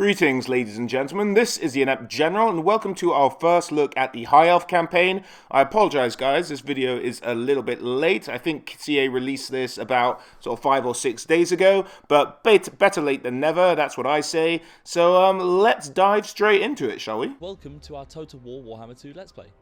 Greetings, ladies and gentlemen, this is the Inept General, and welcome to our first look at the High Elf campaign. I apologize, guys, this video is a little bit late. I think CA released this about 5 or 6 days ago, but better late than never, that's what I say. So let's dive straight into it, shall we? Welcome to our Total War Warhammer 2 Let's Play.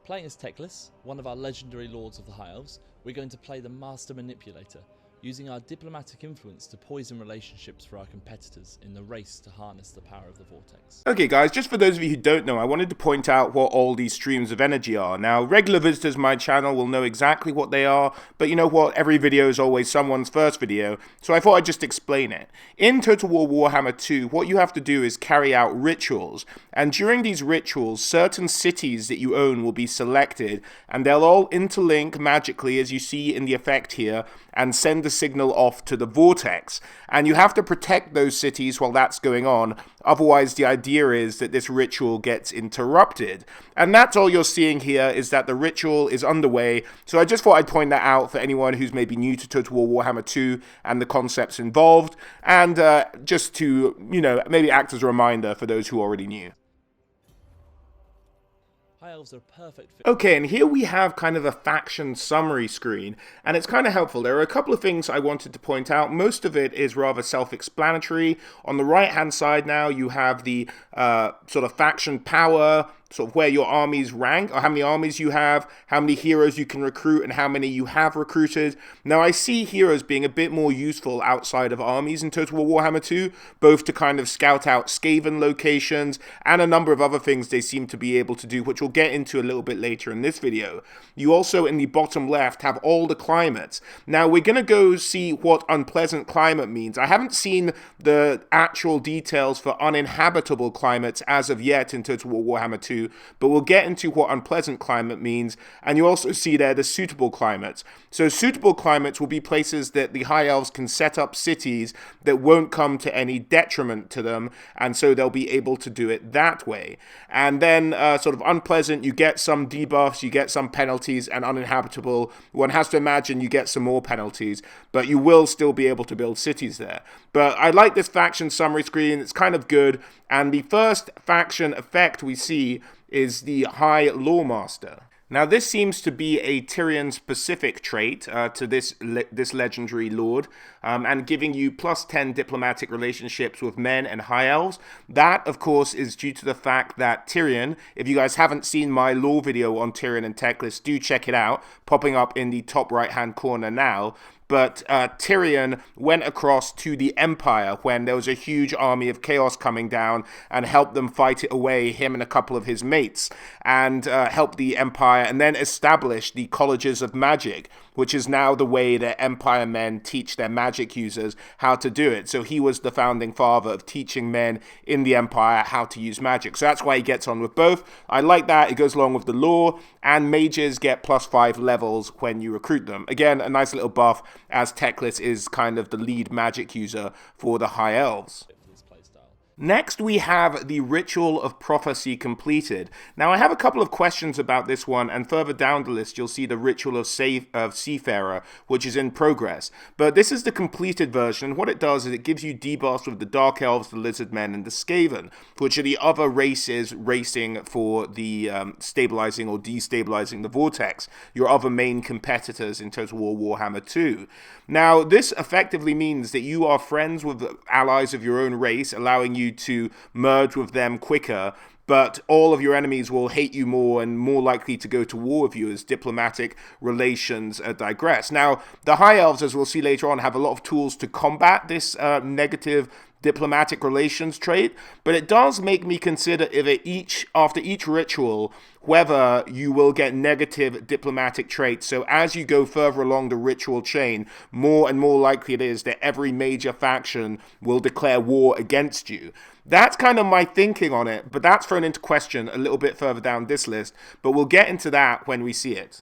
Playing as Teclis, one of our legendary lords of the High Elves, we're going to play the Master Manipulator, using our diplomatic influence to poison relationships for our competitors in the race to harness the power of the Vortex. Okay guys, just for those of you who don't know, I wanted to point out what all these streams of energy are. Now, regular visitors to my channel will know exactly what they are, but you know what, every video is always someone's first video, so I thought I'd just explain it. In Total War Warhammer 2, what you have to do is carry out rituals, and during these rituals, certain cities that you own will be selected, and they'll all interlink magically, as you see in the effect here, and send a signal off to the Vortex. And you have to protect those cities while that's going on, otherwise the idea is that this ritual gets interrupted. And that's all you're seeing here, is that the ritual is underway, so I just thought I'd point that out for anyone who's maybe new to Total War Warhammer 2 and the concepts involved, and just to, maybe act as a reminder for those who already knew. High Elves are a perfect fit. Okay, and here we have kind of a faction summary screen, and it's kind of helpful. There are a couple of things I wanted to point out. Most of it is rather self-explanatory. On the right-hand side now, you have the sort of faction power, sort of where your armies rank, or how many armies you have, how many heroes you can recruit, and how many you have recruited. Now, I see heroes being a bit more useful outside of armies in Total War Warhammer 2, both to kind of scout out Skaven locations, and a number of other things they seem to be able to do, which we'll get into a little bit later in this video. You also, in the bottom left, have all the climates. Now, we're going to go see what unpleasant climate means. I haven't seen the actual details for uninhabitable climates as of yet in Total War Warhammer 2, but we'll get into what unpleasant climate means, and you also see there the suitable climates. So suitable climates will be places that the High Elves can set up cities that won't come to any detriment to them, and so they'll be able to do it that way. And then sort of unpleasant, you get some debuffs, you get some penalties, and uninhabitable, one has to imagine you get some more penalties, but you will still be able to build cities there. But I like this faction summary screen, it's kind of good, and the first faction effect we see is the High Lawmaster. Now, this seems to be a Tyrion-specific trait to this legendary lord, and giving you plus 10 diplomatic relationships with men and high elves. That, of course, is due to the fact that Tyrion, if you guys haven't seen my lore video on Tyrion and Teclis, do check it out, popping up in the top right-hand corner now. But Tyrion went across to the Empire when there was a huge army of chaos coming down and helped them fight it away, him and a couple of his mates, and helped the Empire, and then established the colleges of magic, which is now the way that Empire men teach their magic users how to do it. So he was the founding father of teaching men in the Empire how to use magic. So that's why he gets on with both. I like that. It goes along with the lore, and mages get plus 5 levels when you recruit them. Again, a nice little buff, as Teclis is kind of the lead magic user for the High Elves. Next, we have the Ritual of Prophecy completed. Now, I have a couple of questions about this one, and further down the list, you'll see the Ritual of Seafarer, which is in progress. But this is the completed version, and what it does is it gives you debuffs with the Dark Elves, the Lizard Men, and the Skaven, which are the other races racing for the stabilizing or destabilizing the Vortex, your other main competitors in Total War Warhammer 2. Now, this effectively means that you are friends with allies of your own race, allowing you to merge with them quicker, but all of your enemies will hate you more and more likely to go to war with you as diplomatic relations digress. Now, the High Elves, as we'll see later on, have a lot of tools to combat this negative diplomatic relations trait, but it does make me consider if after each ritual whether you will get negative diplomatic traits. So as you go further along the ritual chain, more and more likely it is that every major faction will declare war against you. That's kind of my thinking on it, but that's thrown into question a little bit further down this list, but we'll get into that when we see it.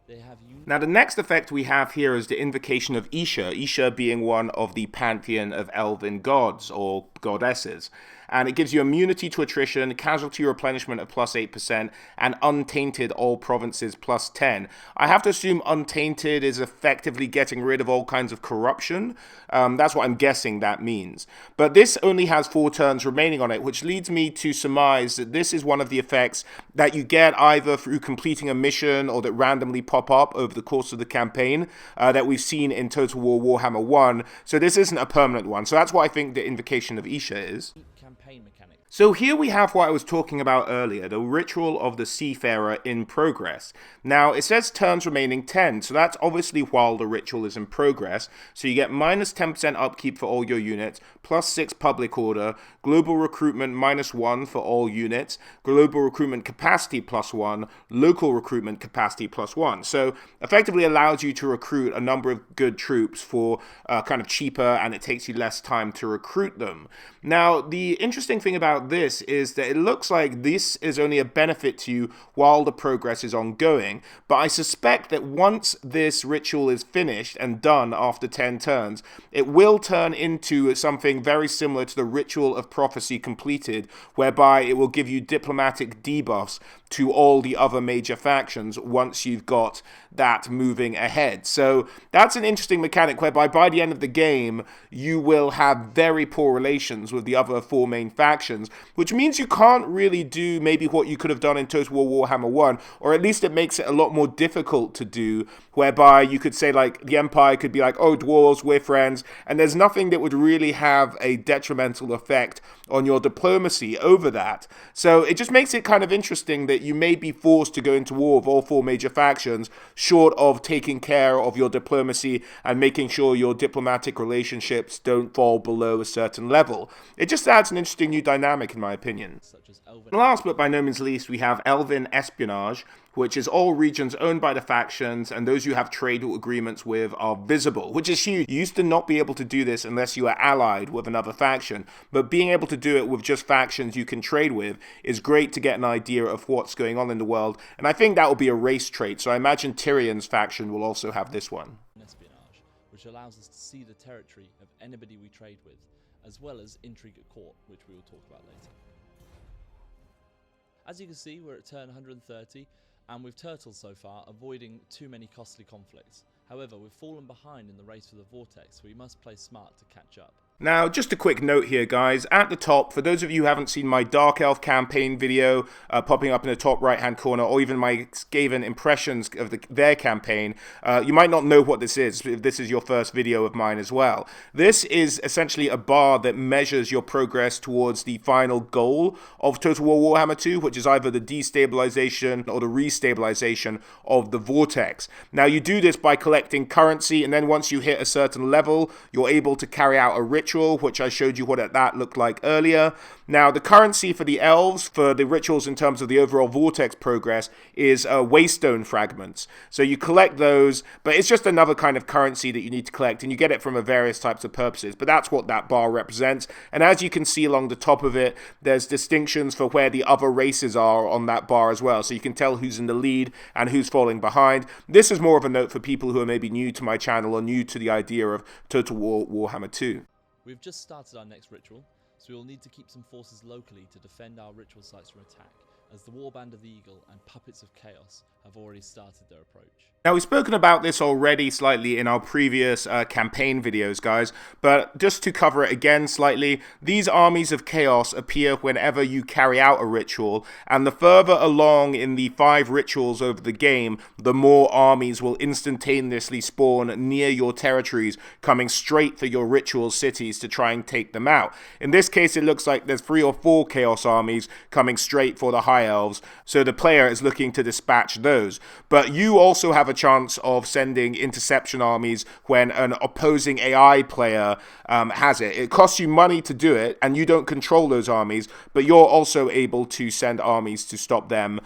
Now, the next effect we have here is the Invocation of Isha, Isha being one of the pantheon of elven gods or goddesses. and it gives you immunity to attrition, casualty replenishment of plus 8%, and untainted all provinces plus 10. I have to assume untainted is effectively getting rid of all kinds of corruption. That's what I'm guessing that means. But this only has 4 turns remaining on it, which leads me to surmise that this is one of the effects that you get either through completing a mission or that randomly pop up over the course of the campaign that we've seen in Total War Warhammer 1. So this isn't a permanent one. So that's what I think the Invocation of Isha is. Campaign mechanic. So here we have what I was talking about earlier, the Ritual of the Seafarer in progress. Now, it says turns remaining 10, so that's obviously while the ritual is in progress. So you get minus 10% upkeep for all your units, plus 6 public order, global recruitment minus 1 for all units, global recruitment capacity plus 1, local recruitment capacity plus 1. So effectively allows you to recruit a number of good troops for kind of cheaper, and it takes you less time to recruit them. Now, the interesting thing about this is that it looks like this is only a benefit to you while the progress is ongoing, but I suspect that once this ritual is finished and done after 10 turns, it will turn into something very similar to the Ritual of Prophecy completed, whereby it will give you diplomatic debuffs to all the other major factions once you've got that moving ahead. So that's an interesting mechanic whereby by the end of the game you will have very poor relations with the other 4 main factions, which means you can't really do maybe what you could have done in Total War Warhammer 1, or at least it makes it a lot more difficult to do, whereby you could say like the Empire could be like, oh, dwarves, we're friends, and there's nothing that would really have a detrimental effect on your diplomacy over that. So it just makes it kind of interesting that you may be forced to go into war with all 4 major factions, short of taking care of your diplomacy and making sure your diplomatic relationships don't fall below a certain level. It just adds an interesting new dynamic, in my opinion. Such as Elven. Last but by no means least, we have Elven Espionage, which is all regions owned by the factions, and those you have trade agreements with are visible, which is huge. You used to not be able to do this unless you were allied with another faction, but being able to do it with just factions you can trade with is great to get an idea of what's going on in the world, and I think that will be a race trait, so I imagine Tyrion's faction will also have this one. Espionage, which allows us to see the territory of anybody we trade with, as well as intrigue at court, which we will talk about later. As you can see, we're at turn 130, and with turtles so far, avoiding too many costly conflicts. However, we've fallen behind in the race for the Vortex, so we must play smart to catch up. Now, just a quick note here, guys. At the top, for those of you who haven't seen my Dark Elf campaign video popping up in the top right-hand corner, or even my Skaven impressions of their campaign, you might not know what this is, if this is your first video of mine as well. This is essentially a bar that measures your progress towards the final goal of Total War Warhammer 2, which is either the destabilization or the restabilization of the Vortex. Now, you do this by collecting currency, and then once you hit a certain level, you're able to carry out a ritual, which I showed you what that looked like earlier. Now, the currency for the elves, for the rituals in terms of the overall Vortex progress, is waystone fragments. So you collect those, but it's just another kind of currency that you need to collect, and you get it from various types of purposes, but that's what that bar represents. And as you can see along the top of it, there's distinctions for where the other races are on that bar as well, so you can tell who's in the lead and who's falling behind. This is more of a note for people who are maybe new to my channel or new to the idea of Total War Warhammer 2. We've just started our next ritual, so we will need to keep some forces locally to defend our ritual sites from attack, as the Warband of the Eagle and Puppets of Chaos have already started their approach. Now, we've spoken about this already slightly in our previous campaign videos, guys, but just to cover it again slightly, these Armies of Chaos appear whenever you carry out a ritual, and the further along in the 5 rituals over the game, the more armies will instantaneously spawn near your territories, coming straight for your ritual cities to try and take them out. In this case, it looks like there's 3 or 4 Chaos armies coming straight for the High Elves, so the player is looking to dispatch those. But you also have a chance of sending interception armies when an opposing AI player has it. It costs you money to do it, and you don't control those armies, but you're also able to send armies to stop them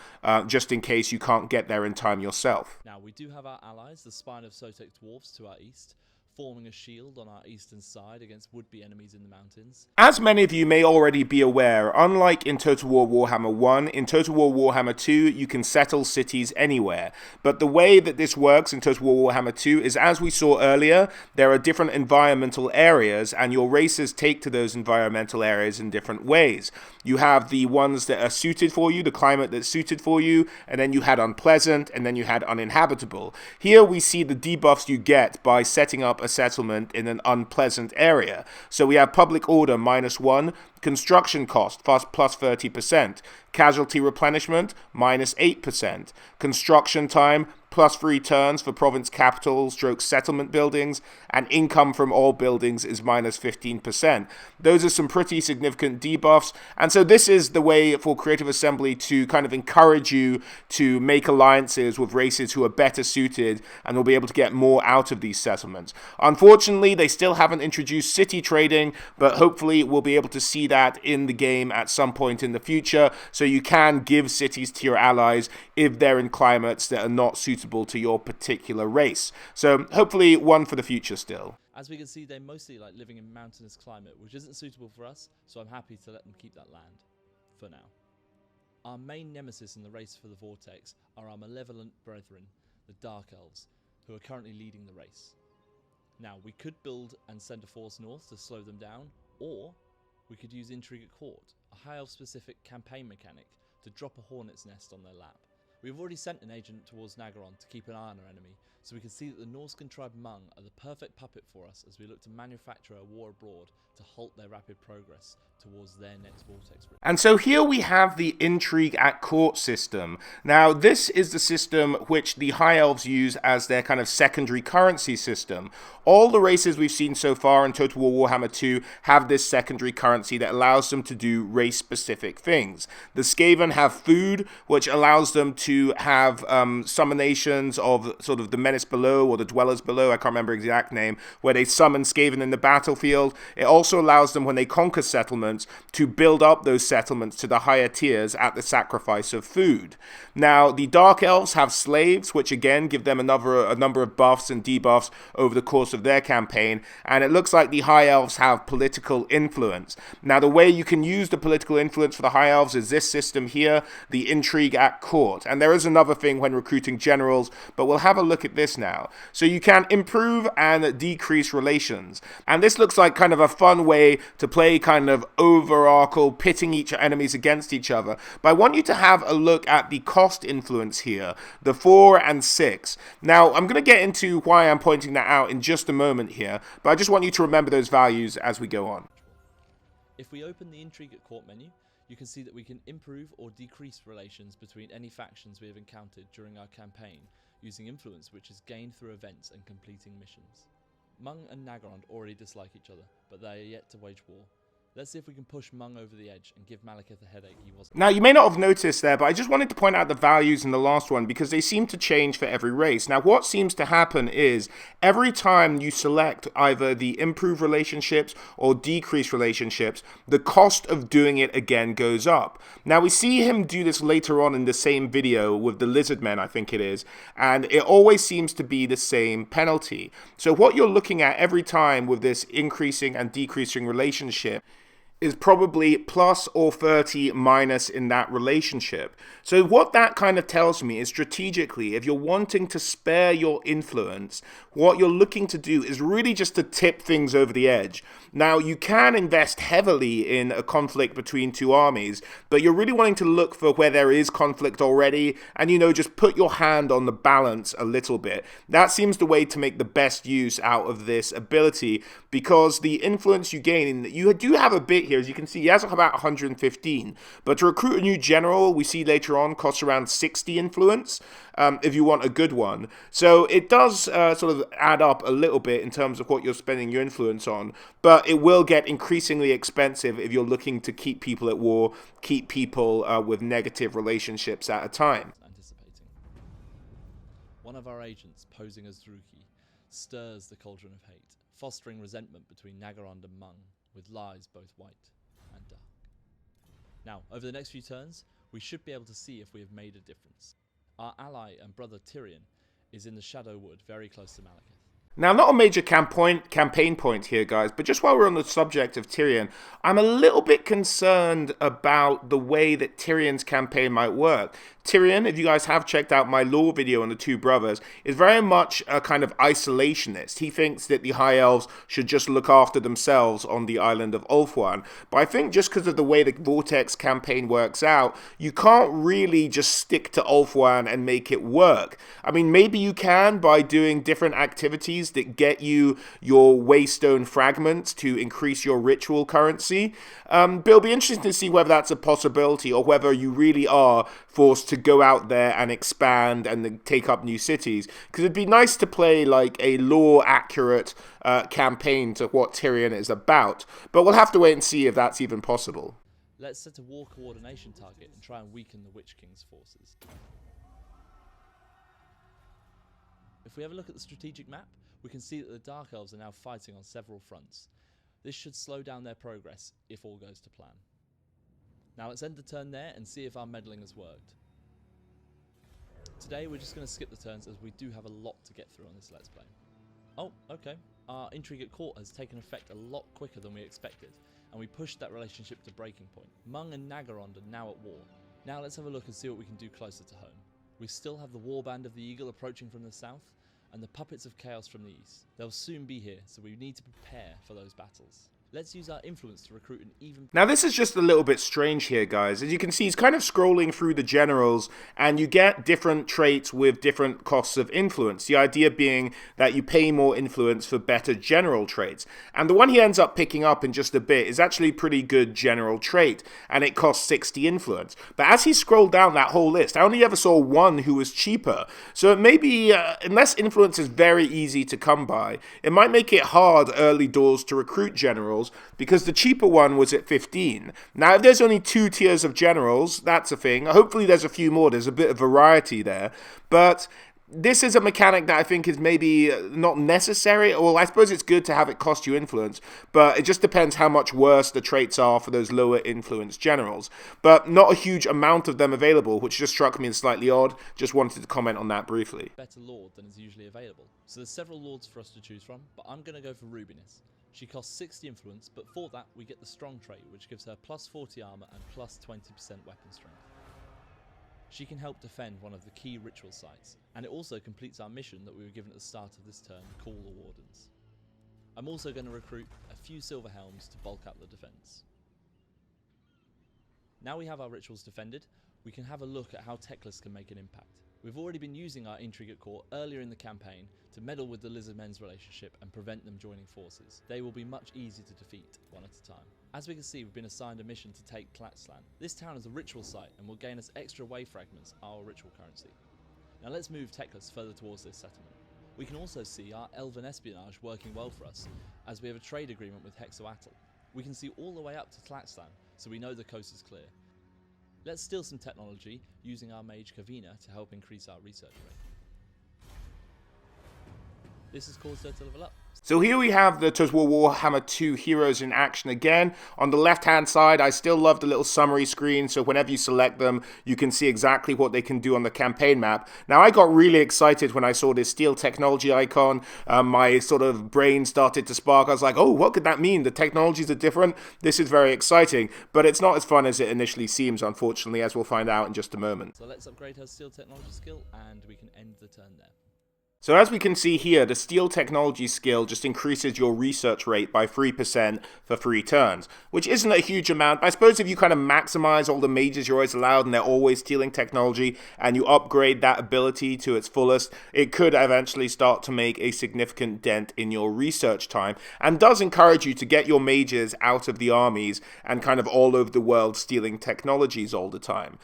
just in case you can't get there in time yourself. Now, we do have our allies, the Spine of Sotek Dwarves, to our east, forming a shield on our eastern side against would-be enemies in the mountains. As many of you may already be aware, unlike in Total War Warhammer 1, in Total War Warhammer 2, you can settle cities anywhere. But the way that this works in Total War Warhammer 2 is, as we saw earlier, there are different environmental areas, and your races take to those environmental areas in different ways. You have the ones that are suited for you, the climate that's suited for you, and then you had unpleasant, and then you had uninhabitable. Here we see the debuffs you get by setting up a settlement in an unpleasant area. So we have public order -1, construction cost plus 30%, casualty replenishment -8%, construction time +3 turns for province capitals / settlement buildings, and income from all buildings is -15%. Those are some pretty significant debuffs, and so this is the way for Creative Assembly to kind of encourage you to make alliances with races who are better suited and will be able to get more out of these settlements. Unfortunately, they still haven't introduced city trading, but hopefully we'll be able to see that in the game at some point in the future, so you can give cities to your allies if they're in climates that are not suitable to your particular race. So hopefully one for the future still. As we can see, they mostly like living in mountainous climate, which isn't suitable for us, so I'm happy to let them keep that land. For now. Our main nemesis in the race for the Vortex are our malevolent brethren, the Dark Elves, who are currently leading the race. Now, we could build and send a force north to slow them down, or we could use Intrigue at Court, a High Elf specific campaign mechanic, to drop a hornet's nest on their lap. We've already sent an agent towards Nagaron to keep an eye on our enemy, so we can see that the Norscan tribe Hmong are the perfect puppet for us as we look to manufacture a war abroad to halt their rapid progress towards their next Vortex. And so here we have the Intrigue at Court system. Now, this is the system which the High Elves use as their kind of secondary currency system. All the races we've seen so far in Total War Warhammer 2 have this secondary currency that allows them to do race-specific things. The Skaven have food, which allows them to have summonations of sort of the Menace Below or the Dwellers Below, I can't remember the exact name, where they summon Skaven in the battlefield. It also allows them, when they conquer settlements, to build up those settlements to the higher tiers at the sacrifice of food. Now, the Dark Elves have slaves, which again give them a number of buffs and debuffs over the course of their campaign, and it looks like the High Elves have political influence. Now, the way you can use the political influence for the High Elves is this system here, the Intrigue at Court. And there is another thing when recruiting generals, but we'll have a look at this now. So you can improve and decrease relations. And this looks like kind of a fun way to play kind of overarching, pitting each enemies against each other. But I want you to have a look at the cost influence here, the 4 and 6. Now, I'm going to get into why I'm pointing that out in just a moment here, but I just want you to remember those values as we go on. If we open the Intrigue at Court menu, you can see that we can improve or decrease relations between any factions we have encountered during our campaign, using influence which is gained through events and completing missions. Hmong and Nagaron already dislike each other, but they are yet to wage war. Let's see if we can push Hmong over the edge and give Malekith a headache he wasn't. Now, you may not have noticed there, but I just wanted to point out the values in the last one because they seem to change for every race. Now, what seems to happen is every time you select either the improve relationships or decrease relationships, the cost of doing it again goes up. Now, we see him do this later on in the same video with the lizard men, I think it is, and it always seems to be the same penalty. So what you're looking at every time with this increasing and decreasing relationship is probably plus or 30 minus in that relationship. So what that kind of tells me is strategically, if you're wanting to spare your influence, what you're looking to do is really just to tip things over the edge. Now, you can invest heavily in a conflict between two armies, but you're really wanting to look for where there is conflict already and, just put your hand on the balance a little bit. That seems the way to make the best use out of this ability, because the influence you gain, you do have a bit here, as you can see, he has about 115, but to recruit a new general, we see later on, costs around 60 influence, if you want a good one. So it does sort of add up a little bit in terms of what you're spending your influence on, but it will get increasingly expensive if you're looking to keep people at war, keep people with negative relationships at a time. Anticipating. One of our agents, posing as Druki, stirs the cauldron of hate, fostering resentment between Nagaron and Hmong, with lies both white and dark. Now, over the next few turns, we should be able to see if we have made a difference. Our ally and brother Tyrion is in the Shadow Wood, very close to Malekith. Now, not a major campaign point here, guys, but just while we're on the subject of Tyrion, I'm a little bit concerned about the way that Tyrion's campaign might work. Tyrion, if you guys have checked out my lore video on the two brothers, is very much a kind of isolationist. He thinks that the High Elves should just look after themselves on the island of Ulthuan. But I think just because of the way the Vortex campaign works out, you can't really just stick to Ulthuan and make it work. I mean, maybe you can by doing different activities that get you your Waystone fragments to increase your ritual currency. But it'll be interesting to see whether that's a possibility or whether you really are forced to go out there and expand and take up new cities. Because it'd be nice to play like a lore-accurate campaign to what Tyrion is about. But we'll have to wait and see if that's even possible. Let's set a war coordination target and try and weaken the Witch King's forces. If we have a look at the strategic map, we can see that the Dark Elves are now fighting on several fronts. This should slow down their progress if all goes to plan. Now let's end the turn there and see if our meddling has worked. Today we're just going to skip the turns as we do have a lot to get through on this Let's Play. Oh, okay. Our intrigue at court has taken effect a lot quicker than we expected, and we pushed that relationship to breaking point. Mung and Nagarond are now at war. Now let's have a look and see what we can do closer to home. We still have the Warband of the Eagle approaching from the south, and the Puppets of Chaos from the east. They'll soon be here, so we need to prepare for those battles. Let's use our influence to recruit an even... Now, this is just a little bit strange here, guys. As you can see, he's kind of scrolling through the generals, and you get different traits with different costs of influence. The idea being that you pay more influence for better general traits. And the one he ends up picking up in just a bit is actually a pretty good general trait, and it costs 60 influence. But as he scrolled down that whole list, I only ever saw one who was cheaper. So it may be, unless influence is very easy to come by, it might make it hard early doors to recruit generals, because the cheaper one was at 15. Now, if there's only 2 tiers of generals, that's a thing. Hopefully there's a few more. There's a bit of variety there. But this is a mechanic that I think is maybe not necessary. Well, I suppose it's good to have it cost you influence, but it just depends how much worse the traits are for those lower influence generals. But not a huge amount of them available, which just struck me as slightly odd. Just wanted to comment on that briefly. Better lord than is usually available. So there's several lords for us to choose from, but I'm going to go for Rubinus. She costs 60 influence, but for that we get the strong trait, which gives her plus 40 armor and plus 20% weapon strength. She can help defend one of the key ritual sites, and it also completes our mission that we were given at the start of this turn, Call the Wardens. I'm also going to recruit a few silver helms to bulk up the defense. Now we have our rituals defended, we can have a look at how Teclis can make an impact. We've already been using our intrigue at court earlier in the campaign to meddle with the Lizardmen's relationship and prevent them joining forces. They will be much easier to defeat one at a time. As we can see, we've been assigned a mission to take Tlaxlan. This town is a ritual site and will gain us extra way fragments, our ritual currency. Now let's move Teclis further towards this settlement. We can also see our Elven Espionage working well for us, as we have a trade agreement with Hexoatl. We can see all the way up to Tlaxlan, so we know the coast is clear. Let's steal some technology using our mage Kavina to help increase our research rate. This has caused her to level up. So here we have the Total War Warhammer 2 heroes in action again. On the left-hand side, I still love the little summary screen, so whenever you select them, you can see exactly what they can do on the campaign map. Now, I got really excited when I saw this steel technology icon. My sort of brain started to spark. I was like, oh, what could that mean? The technologies are different. This is very exciting, but it's not as fun as it initially seems, unfortunately, as we'll find out in just a moment. So let's upgrade her steel technology skill, and we can end the turn there. So as we can see here, the Steel Technology skill just increases your research rate by 3% for 3 turns, which isn't a huge amount. I suppose if you kind of maximize all the mages you're always allowed and they're always stealing technology, and you upgrade that ability to its fullest, it could eventually start to make a significant dent in your research time, and does encourage you to get your mages out of the armies and kind of all over the world stealing technologies all the time,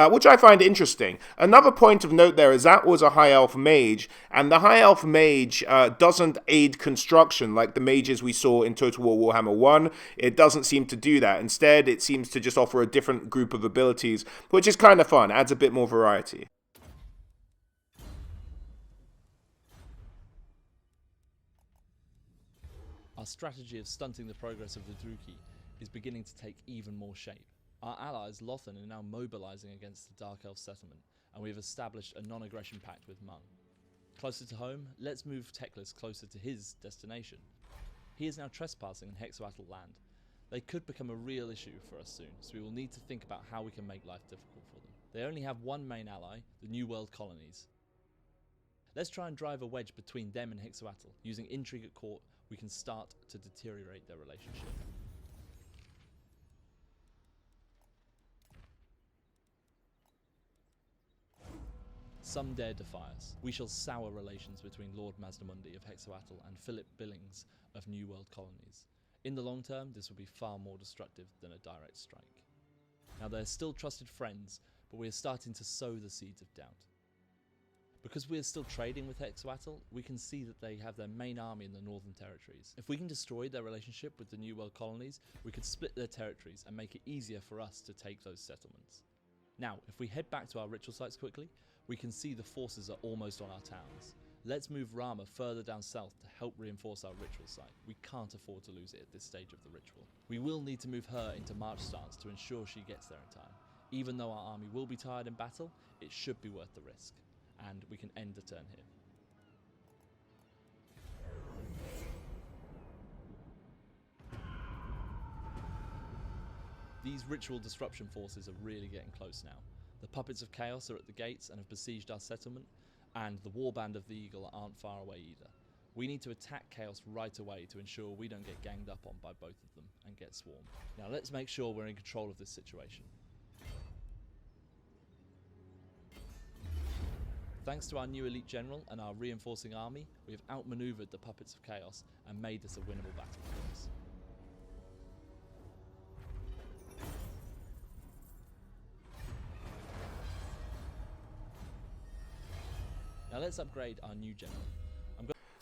which I find interesting. Another point of note there is that was a High Elf mage, and the High Elf mage doesn't aid construction like the mages we saw in Total War Warhammer 1. It doesn't seem to do that. Instead, it seems to just offer a different group of abilities, which is kind of fun, adds a bit more variety. Our strategy of stunting the progress of the Druki is beginning to take even more shape. Our allies, Lothan, are now mobilizing against the Dark Elf settlement, and we have established a non-aggression pact with Mung. Closer to home, let's move Teclis closer to his destination. He is now trespassing in Hexoatl land. They could become a real issue for us soon, so we will need to think about how we can make life difficult for them. They only have one main ally, the New World colonies. Let's try and drive a wedge between them and Hexoatl. Using intrigue at court, we can start to deteriorate their relationship. Some dare defy us. We shall sour relations between Lord Masdamundi of Hexoatl and Philip Billings of New World colonies. In the long term, this will be far more destructive than a direct strike. Now, they're still trusted friends, but we are starting to sow the seeds of doubt. Because we are still trading with Hexoatl, we can see that they have their main army in the Northern Territories. If we can destroy their relationship with the New World colonies, we could split their territories and make it easier for us to take those settlements. Now, if we head back to our ritual sites quickly, we can see the forces are almost on our towns. Let's move Rama further down south to help reinforce our ritual site. We can't afford to lose it at this stage of the ritual. We will need to move her into march stance to ensure she gets there in time. Even though our army will be tired in battle, it should be worth the risk. And we can end the turn here. These ritual disruption forces are really getting close now. The puppets of chaos are at the gates and have besieged our settlement, and the warband of the eagle aren't far away either. We need to attack chaos right away to ensure we don't get ganged up on by both of them and get swarmed. Now let's make sure we're in control of this situation. Thanks to our new elite general and our reinforcing army, we have outmaneuvered the puppets of chaos and made this a winnable battle for us. Now let's upgrade our new general.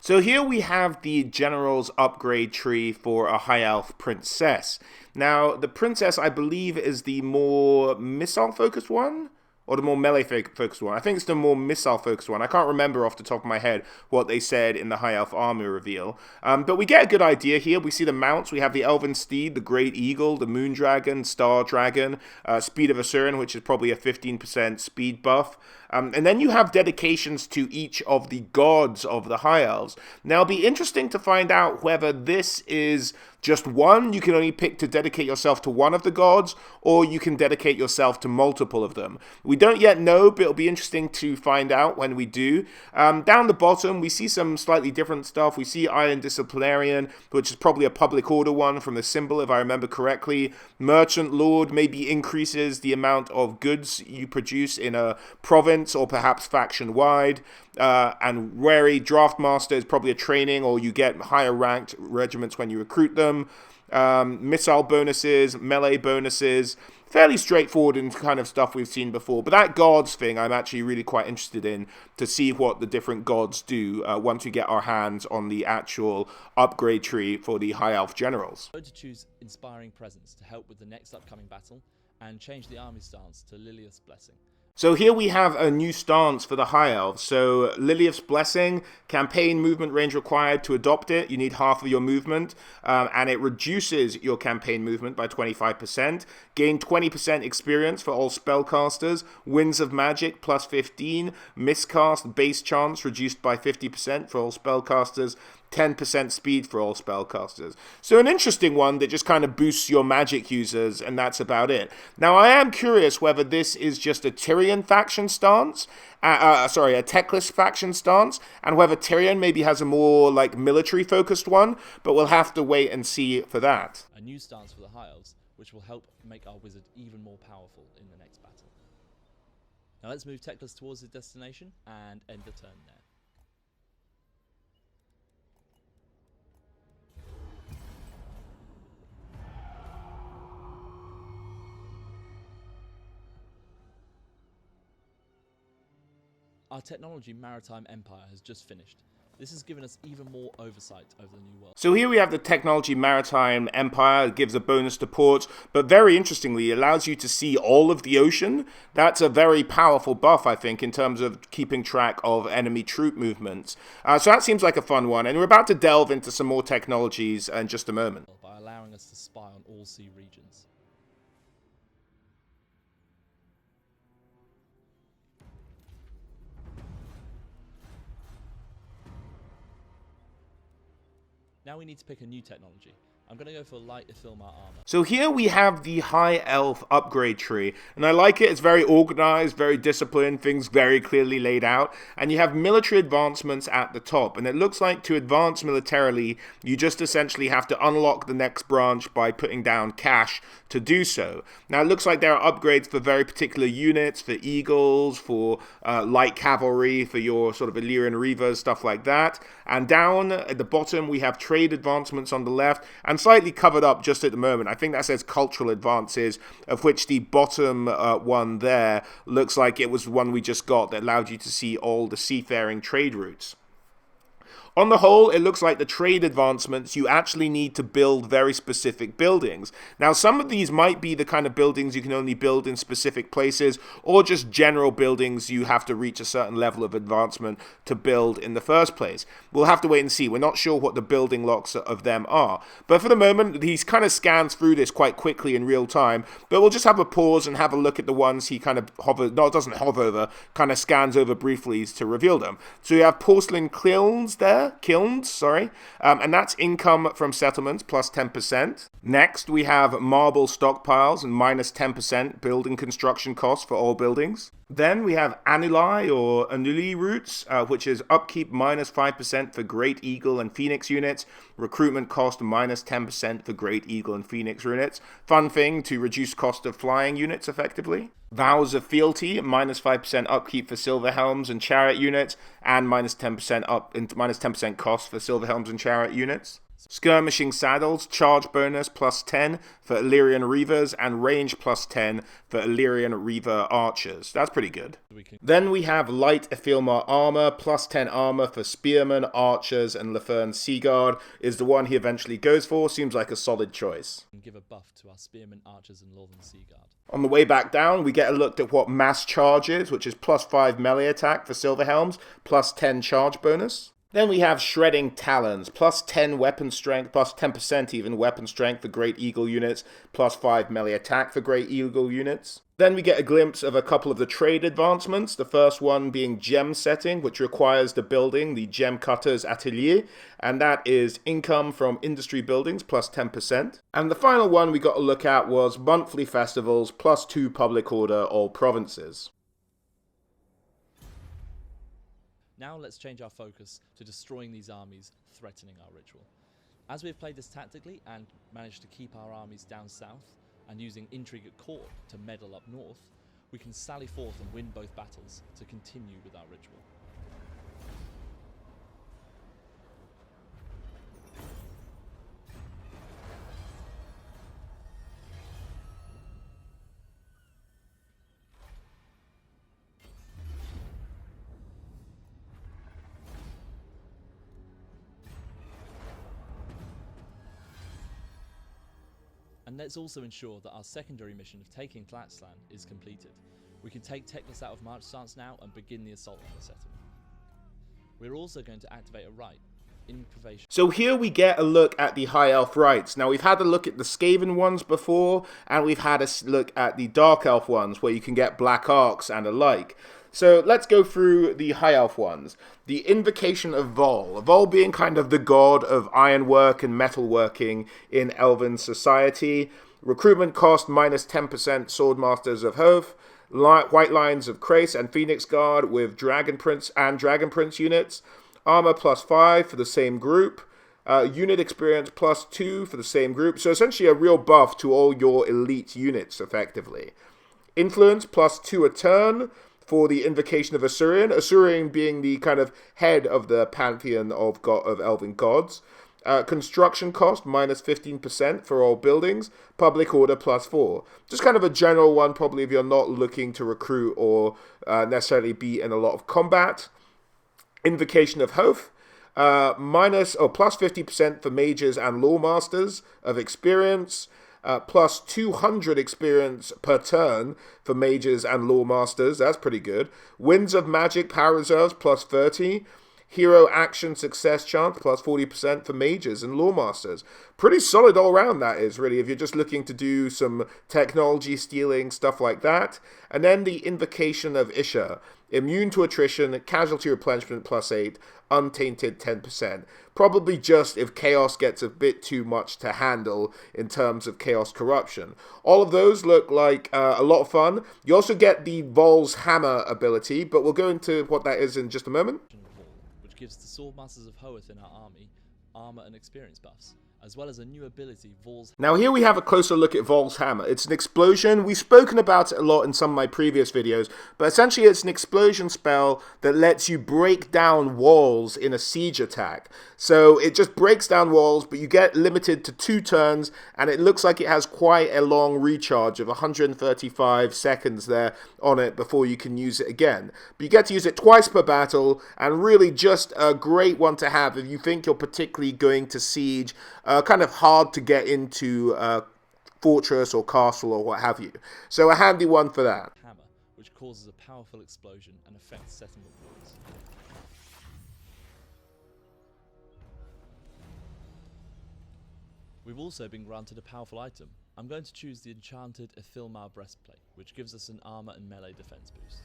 So here we have the general's upgrade tree for a high elf princess. Now the princess, I believe, is the more missile focused one, or the more melee focused one. I think it's the more missile focused one. I can't remember off the top of my head what they said in the High Elf armor reveal. But we get a good idea here. We see the mounts. We have the Elven Steed, the Great Eagle, the Moon Dragon, Star Dragon, Speed of Asuran, which is probably a 15% speed buff. And then you have dedications to each of the gods of the High Elves. Now, it'll be interesting to find out whether this is just one. You can only pick to dedicate yourself to one of the gods, or you can dedicate yourself to multiple of them. We don't yet know, but it'll be interesting to find out when we do. Down the bottom, we see some slightly different stuff. We see Iron Disciplinarian, which is probably a public order one from the symbol, if I remember correctly. Merchant Lord maybe increases the amount of goods you produce in a province, or perhaps faction-wide. And Wary Draftmaster is probably a training, or you get higher ranked regiments when you recruit them. Missile bonuses, melee bonuses, fairly straightforward and kind of stuff we've seen before. But that gods thing I'm actually really quite interested in, to see what the different gods do once we get our hands on the actual upgrade tree for the High Elf generals. I'm going to choose Inspiring Presence to help with the next upcoming battle, and change the army stance to Lilia's Blessing. So here we have a new stance for the High Elves. So Lilia's Blessing, campaign movement range required. To adopt it, you need half of your movement, and it reduces your campaign movement by 25%. Gain 20% experience for all spellcasters. Winds of Magic plus 15. Miscast base chance reduced by 50% for all spellcasters. 10% speed for all spellcasters. So an interesting one that just kind of boosts your magic users, and that's about it. Now, I am curious whether this is just a Tyrion faction stance, a Teclis faction stance, and whether Tyrion maybe has a more like military-focused one, but we'll have to wait and see for that. A new stance for the High Elves, which will help make our wizard even more powerful in the next battle. Now let's move Teclis towards his destination and end the turn there. Our technology Maritime Empire has just finished. This has given us even more oversight over the new world. So here we have the technology Maritime Empire. It gives a bonus to ports, but very interestingly, it allows you to see all of the ocean. That's a very powerful buff, I think, in terms of keeping track of enemy troop movements. So that seems like a fun one, and we're about to delve into some more technologies in just a moment. By allowing us to spy on all sea regions. Now we need to pick a new technology. I'm going to go for light Ithilmar armor. So here we have the High Elf upgrade tree, and I like it. It's very organized, very disciplined, things very clearly laid out, and you have military advancements at the top, and it looks like to advance militarily, you just essentially have to unlock the next branch by putting down cash to do so. Now it looks like there are upgrades for very particular units, for eagles, for light cavalry, for your sort of Illyrian reavers, stuff like that, and down at the bottom we have trade advancements on the left, and slightly covered up just at the moment. I think that says cultural advances, of which the bottom one there looks like it was the one we just got that allowed you to see all the seafaring trade routes. On the whole, it looks like the trade advancements, you actually need to build very specific buildings. Now, some of these might be the kind of buildings you can only build in specific places, or just general buildings you have to reach a certain level of advancement to build in the first place. We'll have to wait and see. We're not sure what the building locks of them are. But for the moment, he kind of scans through this quite quickly in real time. But we'll just have a pause and have a look at the ones he kind of doesn't hover over, kind of scans over briefly to reveal them. So you have porcelain kilns there. And that's income from settlements plus 10%. Next, we have marble stockpiles and minus 10% building construction costs for all buildings. Then we have annuli or annuli routes, which is upkeep minus 5% for Great Eagle and Phoenix units, recruitment cost minus 10% for Great Eagle and Phoenix units. Fun thing to reduce cost of flying units effectively. Vows of Fealty, minus 5% upkeep for Silver Helms and Chariot units, and minus 10% cost for Silver Helms and Chariot units. Skirmishing Saddles, charge bonus plus 10 for Illyrian Reavers, and range plus 10 for Illyrian Reaver Archers. That's pretty good. Then we have Light Ithilmar Armor, plus 10 armor for Spearmen, Archers, and Lefern Seaguard is the one he eventually goes for. Seems like a solid choice. And give a buff to our Spearmen, Archers, and Northern Seaguard. On the way back down, we get a look at what Mass Charge is, which is plus 5 melee attack for Silver Helms, plus 10 charge bonus. Then we have Shredding Talons, plus 10 weapon strength, plus 10% even weapon strength for Great Eagle units, plus 5 melee attack for Great Eagle units. Then we get a glimpse of a couple of the trade advancements, the first one being gem setting, which requires the building, the Gem Cutter's Atelier, and that is income from industry buildings, plus 10%. And the final one we got to look at was monthly festivals, plus 2 public order all provinces. Now let's change our focus to destroying these armies threatening our ritual. As we've played this tactically and managed to keep our armies down south, and using intrigue at court to meddle up north, we can sally forth and win both battles to continue with our ritual. And let's also ensure that our secondary mission of taking Tlaxlan is completed. We can take Teclis out of march stance now and begin the assault on the settlement. We're also going to activate a rite, Improvisation. So here we get a look at the High Elf rites. Now we've had a look at the Skaven ones before, and we've had a look at the Dark Elf ones, where you can get Black Arcs and alike. So let's go through the High Elf ones. The Invocation of Vol. Vol being kind of the god of ironwork and metalworking in Elven society. Recruitment cost minus 10% Swordmasters of Hoth. White Lines of Krace and Phoenix Guard with Dragon Prince and Dragon Prince units. Armor plus 5 for the same group. Unit experience plus 2 for the same group. So essentially a real buff to all your elite units, effectively. Influence plus 2 a turn for the Invocation of Asuryan. Asuryan being the kind of head of the pantheon of elven gods. Construction cost minus 15% for all buildings. Public order plus 4. Just kind of a general one, probably if you're not looking to recruit or necessarily be in a lot of combat. Invocation of Hoth. Plus 50% for mages and lawmasters of experience. Plus 200 experience per turn for mages and lawmasters. That's pretty good. Winds of Magic power reserves plus 30. hero action success chance, plus 40% for mages and lawmasters. Pretty solid all around, that is, really, if you're just looking to do some technology stealing, stuff like that. And then the Invocation of Isha. Immune to attrition, casualty replenishment plus 8, untainted 10%. Probably just if chaos gets a bit too much to handle in terms of chaos corruption. All of those look like a lot of fun. You also get the Vol's Hammer ability, but we'll go into what that is in just a moment. Which gives the Swordmasters of Hoeth in our army armor and experience buffs, as well as a new ability, Vol's. Now here we have a closer look at Vol's Hammer. It's an explosion. We've spoken about it a lot in some of my previous videos, but essentially it's an explosion spell that lets you break down walls in a siege attack. So it just breaks down walls, but you get limited to 2 turns, and it looks like it has quite a long recharge of 135 seconds there on it before you can use it again. But you get to use it twice per battle, and really just a great one to have if you think you're particularly going to siege kind of hard to get into fortress or castle or what have you. So a handy one for that. Hammer, which causes a powerful explosion and affects settlement points. We've also been granted a powerful item. I'm going to choose the enchanted Ithilmar breastplate, which gives us an armor and melee defense boost.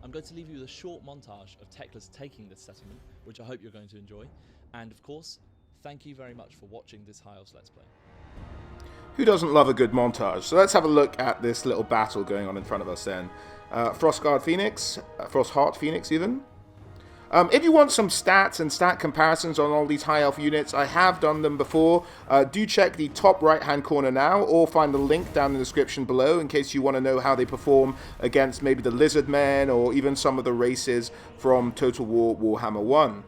I'm going to leave you with a short montage of Teclis taking this settlement, which I hope you're going to enjoy. And of course, thank you very much for watching this High Elves Let's Play. Who doesn't love a good montage? So let's have a look at this little battle going on in front of us then. Frostguard Phoenix, Frostheart Phoenix even. If you want some stats and stat comparisons on all these high elf units, I have done them before. Do check the top right hand corner now, or find the link down in the description below in case you want to know how they perform against maybe the Lizard Men or even some of the races from Total War Warhammer 1.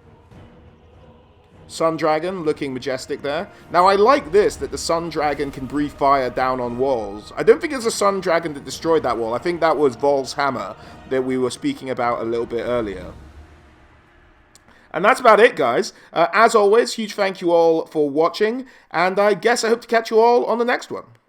Sun Dragon looking majestic there. Now I like this, that the Sun Dragon can breathe fire down on walls. I don't think it's a Sun Dragon that destroyed that wall. I think that was Vol's Hammer that we were speaking about a little bit earlier. And that's about it, guys. As always, huge thank you all for watching, and I guess I hope to catch you all on the next one.